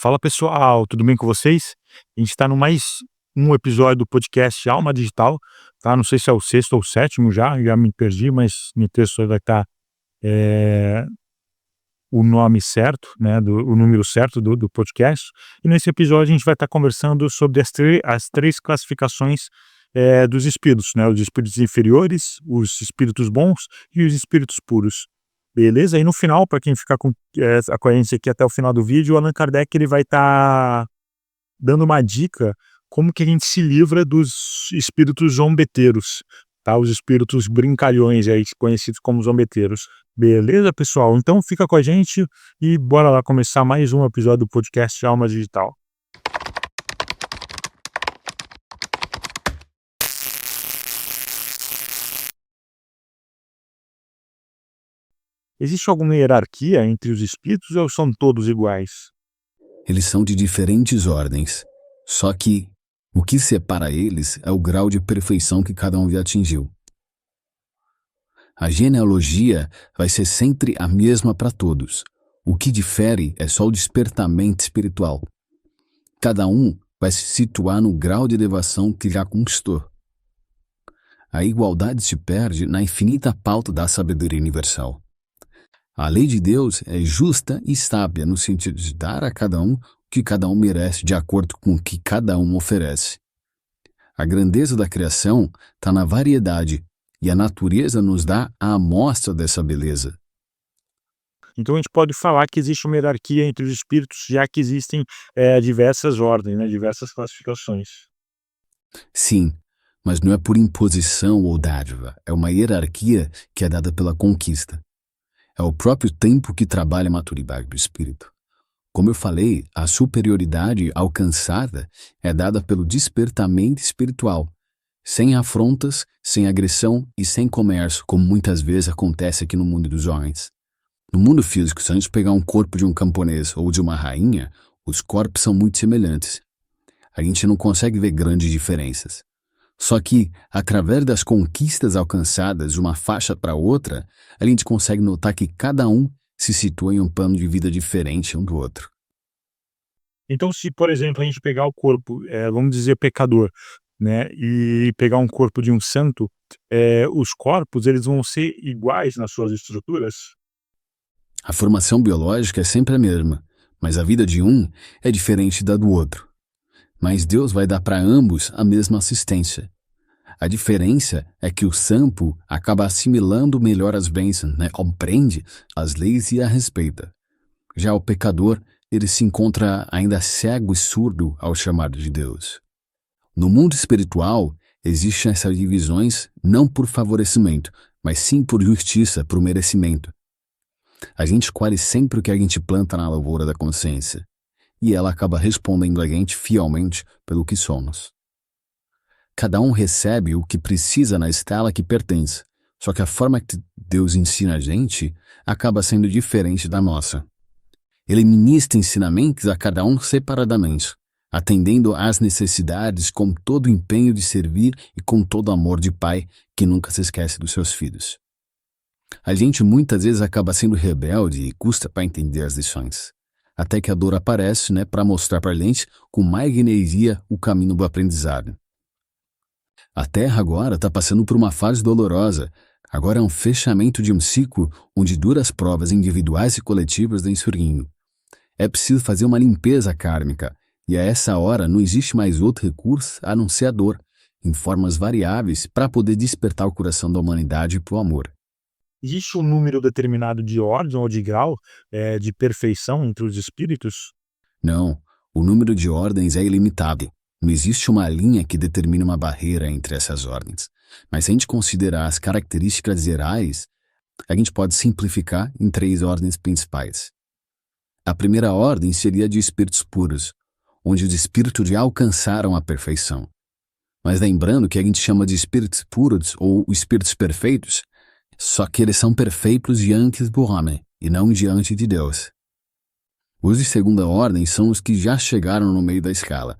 Fala pessoal, tudo bem com vocês? A gente está no mais um episódio do podcast Alma Digital, tá? Não sei se é o sexto ou o sétimo já me perdi, mas no texto vai estar o nome certo, né, o número certo do podcast. E nesse episódio a gente vai estar conversando sobre as três classificações dos espíritos, né? Os espíritos inferiores, os espíritos bons e os espíritos puros. Beleza? E no final, para quem ficar com a gente aqui até o final do vídeo, o Allan Kardec ele vai estar dando uma dica como que a gente se livra dos espíritos zombeteiros, tá? Os espíritos brincalhões, aí, conhecidos como zombeteiros. Beleza, pessoal? Então fica com a gente e bora lá começar mais um episódio do podcast Alma Digital. Existe alguma hierarquia entre os espíritos ou são todos iguais? Eles são de diferentes ordens, só que o que separa eles é o grau de perfeição que cada um já atingiu. A genealogia vai ser sempre a mesma para todos. O que difere é só o despertamento espiritual. Cada um vai se situar no grau de elevação que já conquistou. A igualdade se perde na infinita pauta da sabedoria universal. A lei de Deus é justa e sábia no sentido de dar a cada um o que cada um merece de acordo com o que cada um oferece. A grandeza da criação está na variedade e a natureza nos dá a amostra dessa beleza. Então a gente pode falar que existe uma hierarquia entre os espíritos, já que existem diversas ordens, né, diversas classificações. Sim, mas não é por imposição ou dádiva, é uma hierarquia que é dada pela conquista. É o próprio tempo que trabalha a maturidade do espírito. Como eu falei, a superioridade alcançada é dada pelo despertamento espiritual, sem afrontas, sem agressão e sem comércio, como muitas vezes acontece aqui no mundo dos homens. No mundo físico, se a gente pegar um corpo de um camponês ou de uma rainha, os corpos são muito semelhantes. A gente não consegue ver grandes diferenças. Só que, através das conquistas alcançadas de uma faixa para outra, a gente consegue notar que cada um se situa em um plano de vida diferente um do outro. Então, se, por exemplo, a gente pegar o corpo, vamos dizer, pecador, né, e pegar um corpo de um santo, os corpos eles vão ser iguais nas suas estruturas? A formação biológica é sempre a mesma, mas a vida de um é diferente da do outro. Mas Deus vai dar para ambos a mesma assistência. A diferença é que o santo acaba assimilando melhor as bênçãos, né? Compreende as leis e a respeita. Já o pecador, ele se encontra ainda cego e surdo ao chamado de Deus. No mundo espiritual, existem essas divisões não por favorecimento, mas sim por justiça, por merecimento. A gente colhe sempre o que a gente planta na lavoura da consciência, e ela acaba respondendo a gente fielmente pelo que somos. Cada um recebe o que precisa na escala que pertence, só que a forma que Deus ensina a gente acaba sendo diferente da nossa. Ele ministra ensinamentos a cada um separadamente, atendendo às necessidades com todo o empenho de servir e com todo o amor de pai que nunca se esquece dos seus filhos. A gente muitas vezes acaba sendo rebelde e custa para entender as lições. Até que a dor aparece, né, para mostrar para a gente com mais energia o caminho do aprendizado. A Terra agora está passando por uma fase dolorosa. Agora é um fechamento de um ciclo onde duras provas individuais e coletivas vêm surgindo. É preciso fazer uma limpeza kármica, e a essa hora não existe mais outro recurso a não ser a dor, em formas variáveis, para poder despertar o coração da humanidade para o amor. Existe um número determinado de ordem ou de grau de perfeição entre os espíritos? Não, o número de ordens é ilimitado. Não existe uma linha que determine uma barreira entre essas ordens. Mas se a gente considerar as características gerais, a gente pode simplificar em 3 ordens principais. A primeira ordem seria de espíritos puros, onde os espíritos já alcançaram a perfeição. Mas lembrando que a gente chama de espíritos puros ou espíritos perfeitos, só que eles são perfeitos diante do homem e não diante de Deus. Os de segunda ordem são os que já chegaram no meio da escala,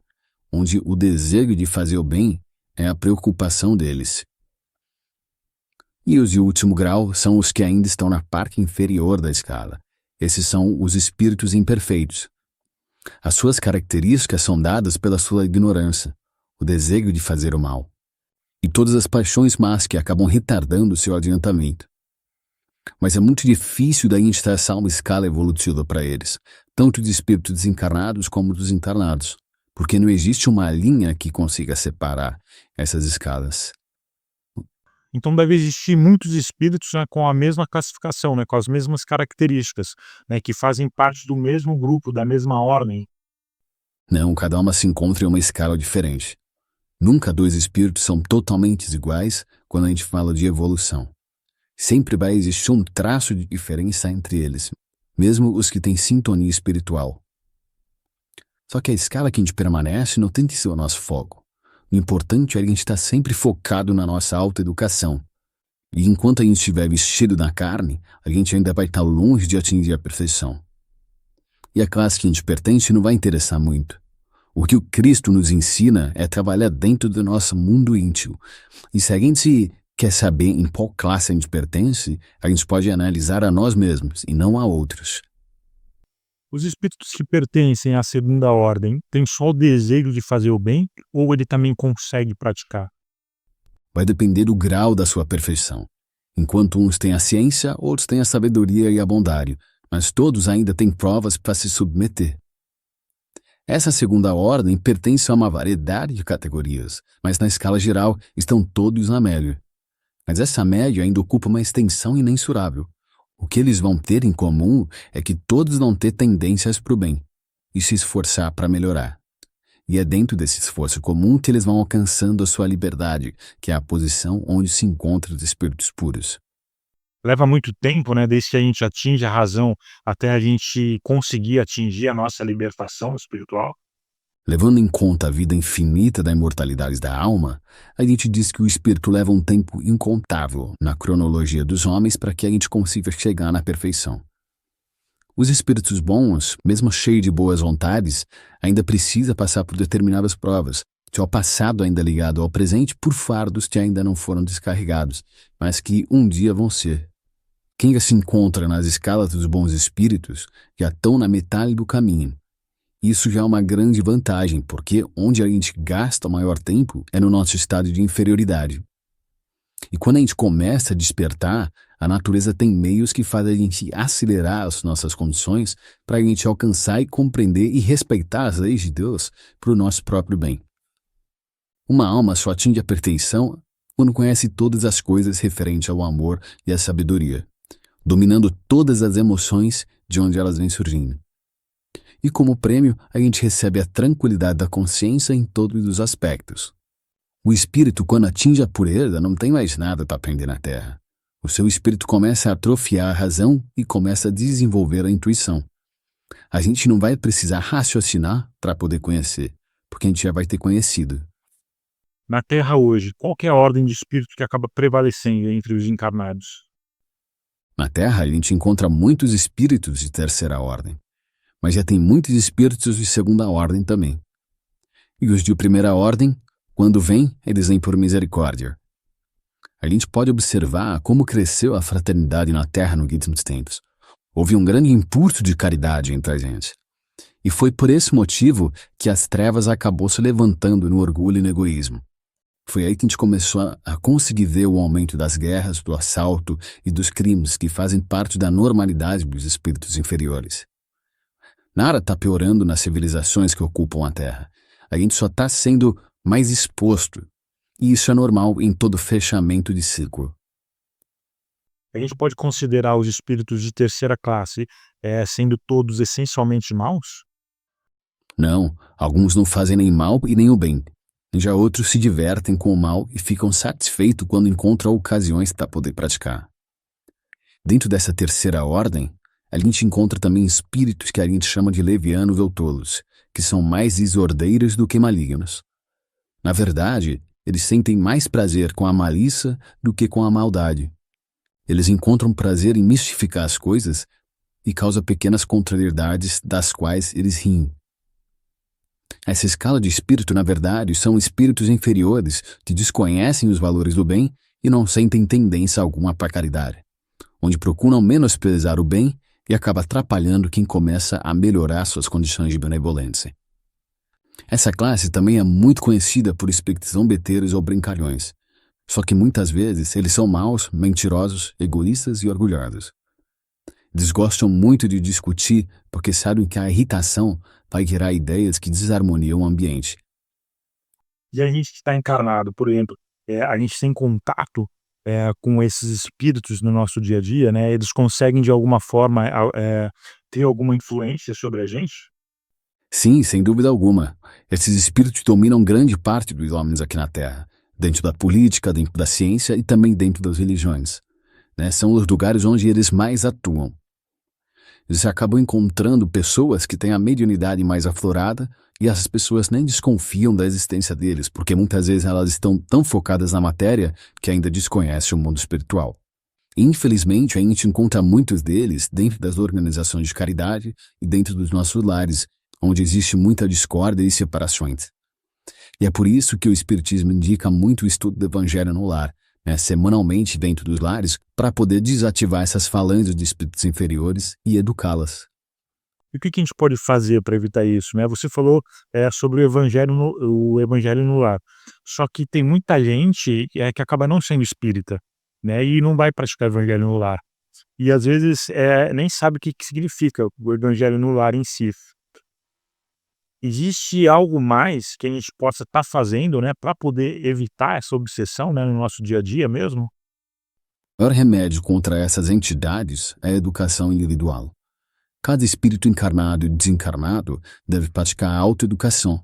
onde o desejo de fazer o bem é a preocupação deles. E os de último grau são os que ainda estão na parte inferior da escala. Esses são os espíritos imperfeitos. As suas características são dadas pela sua ignorância, o desejo de fazer o mal, e todas as paixões más que acabam retardando seu adiantamento. Mas é muito difícil da gente traçar uma escala evolutiva para eles, tanto de espíritos desencarnados como dos encarnados, porque não existe uma linha que consiga separar essas escalas. Então deve existir muitos espíritos, né, com a mesma classificação, né, com as mesmas características, né, que fazem parte do mesmo grupo, da mesma ordem. Não, cada alma se encontra em uma escala diferente. Nunca dois espíritos são totalmente iguais quando a gente fala de evolução. Sempre vai existir um traço de diferença entre eles, mesmo os que têm sintonia espiritual. Só que a escala que a gente permanece não tem que ser o nosso foco. O importante é a gente estar sempre focado na nossa autoeducação. E enquanto a gente estiver vestido na carne, a gente ainda vai estar longe de atingir a perfeição. E a classe que a gente pertence não vai interessar muito. O que o Cristo nos ensina é trabalhar dentro do nosso mundo íntimo. E se a gente quer saber em qual classe a gente pertence, a gente pode analisar a nós mesmos e não a outros. Os espíritos que pertencem à segunda ordem têm só o desejo de fazer o bem ou ele também consegue praticar? Vai depender do grau da sua perfeição. Enquanto uns têm a ciência, outros têm a sabedoria e a bondade, mas todos ainda têm provas para se submeter. Essa segunda ordem pertence a uma variedade de categorias, mas na escala geral estão todos na média. Mas essa média ainda ocupa uma extensão imensurável. O que eles vão ter em comum é que todos vão ter tendências para o bem e se esforçar para melhorar. E é dentro desse esforço comum que eles vão alcançando a sua liberdade, que é a posição onde se encontram os espíritos puros. Leva muito tempo, né, desde que a gente atinge a razão até a gente conseguir atingir a nossa libertação espiritual? Levando em conta a vida infinita da imortalidade da alma, a gente diz que o espírito leva um tempo incontável na cronologia dos homens para que a gente consiga chegar na perfeição. Os espíritos bons, mesmo cheios de boas vontades, ainda precisam passar por determinadas provas, que é o passado ainda ligado ao presente por fardos que ainda não foram descarregados, mas que um dia vão ser. Quem se encontra nas escalas dos bons espíritos já estão na metade do caminho. Isso já é uma grande vantagem, porque onde a gente gasta o maior tempo é no nosso estado de inferioridade. E quando a gente começa a despertar, a natureza tem meios que fazem a gente acelerar as nossas condições para a gente alcançar e compreender e respeitar as leis de Deus para o nosso próprio bem. Uma alma só atinge a perfeição quando conhece todas as coisas referentes ao amor e à sabedoria, dominando todas as emoções de onde elas vêm surgindo. E como prêmio, a gente recebe a tranquilidade da consciência em todos os aspectos. O espírito, quando atinge a pureza, não tem mais nada para aprender na Terra. O seu espírito começa a atrofiar a razão e começa a desenvolver a intuição. A gente não vai precisar raciocinar para poder conhecer, porque a gente já vai ter conhecido. Na Terra hoje, qual que é a ordem de espírito que acaba prevalecendo entre os encarnados? Na Terra, a gente encontra muitos espíritos de terceira ordem, mas já tem muitos espíritos de segunda ordem também. E os de primeira ordem, quando vêm, eles vêm por misericórdia. A gente pode observar como cresceu a fraternidade na Terra nos últimos tempos. Houve um grande impulso de caridade entre a gente. E foi por esse motivo que as trevas acabou se levantando no orgulho e no egoísmo. Foi aí que a gente começou a conseguir ver o aumento das guerras, do assalto e dos crimes que fazem parte da normalidade dos espíritos inferiores. Nada está piorando nas civilizações que ocupam a Terra. A gente só está sendo mais exposto. E isso é normal em todo fechamento de ciclo. A gente pode considerar os espíritos de terceira classe sendo todos essencialmente maus? Não, alguns não fazem nem mal e nem o bem. Já outros se divertem com o mal e ficam satisfeitos quando encontram ocasiões para poder praticar. Dentro dessa terceira ordem, a gente encontra também espíritos que a gente chama de levianos ou tolos, que são mais desordeiros do que malignos. Na verdade, eles sentem mais prazer com a malícia do que com a maldade. Eles encontram prazer em mistificar as coisas e causam pequenas contrariedades das quais eles riem. Essa escala de espírito, na verdade, são espíritos inferiores que desconhecem os valores do bem e não sentem tendência alguma para a caridade, onde procuram menosprezar o bem e acaba atrapalhando quem começa a melhorar suas condições de benevolência. Essa classe também é muito conhecida por espíritos zombeteiros ou brincalhões, só que muitas vezes eles são maus, mentirosos, egoístas e orgulhosos. Eles gostam muito de discutir porque sabem que a irritação vai gerar ideias que desarmoniam o ambiente. E a gente que está encarnado, por exemplo, a gente tem contato, com esses espíritos no nosso dia a dia, né, eles conseguem de alguma forma, ter alguma influência sobre a gente? Sim, sem dúvida alguma. Esses espíritos dominam grande parte dos homens aqui na Terra, dentro da política, dentro da ciência e também dentro das religiões, né? São os lugares onde eles mais atuam. Eles acabam encontrando pessoas que têm a mediunidade mais aflorada e essas pessoas nem desconfiam da existência deles, porque muitas vezes elas estão tão focadas na matéria que ainda desconhecem o mundo espiritual. Infelizmente, a gente encontra muitos deles dentro das organizações de caridade e dentro dos nossos lares, onde existe muita discórdia e separações. E é por isso que o Espiritismo indica muito o estudo do Evangelho no lar, né, semanalmente dentro dos lares, para poder desativar essas falanges de espíritos inferiores e educá-las. E o que que a gente pode fazer para evitar isso, né? Você falou, sobre o evangelho no lar, só que tem muita gente, que acaba não sendo espírita, né, e não vai praticar o evangelho no lar. E às vezes, nem sabe o que que significa o evangelho no lar em si. Existe algo mais que a gente possa estar fazendo, né, para poder evitar essa obsessão, né, no nosso dia a dia mesmo? O maior remédio contra essas entidades é a educação individual. Cada espírito encarnado e desencarnado deve praticar a autoeducação,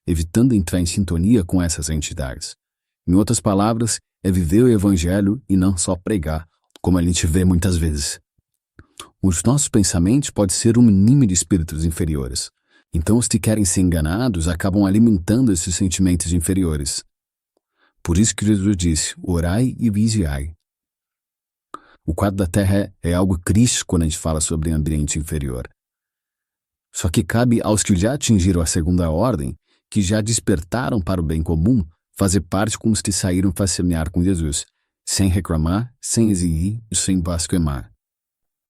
evitando entrar em sintonia com essas entidades. Em outras palavras, é viver o Evangelho e não só pregar, como a gente vê muitas vezes. Os nossos pensamentos podem ser um mínimo de espíritos inferiores. Então, os que querem ser enganados acabam alimentando esses sentimentos inferiores. Por isso que Jesus disse, orai e vigiai. O quadro da Terra é algo crítico quando a gente fala sobre ambiente inferior. Só que cabe aos que já atingiram a segunda ordem, que já despertaram para o bem comum, fazer parte com os que saíram para semear com Jesus, sem reclamar, sem exigir e sem blasfemar.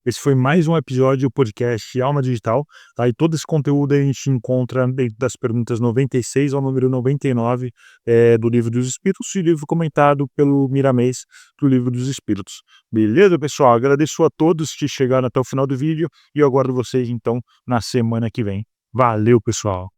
Esse foi mais um episódio do podcast Alma Digital, tá? E todo esse conteúdo a gente encontra dentro das perguntas 96 ao número 99, do Livro dos Espíritos, e livro comentado pelo Miramês do Livro dos Espíritos. Beleza, pessoal? Agradeço a todos que chegaram até o final do vídeo e eu aguardo vocês, então, na semana que vem. Valeu, pessoal!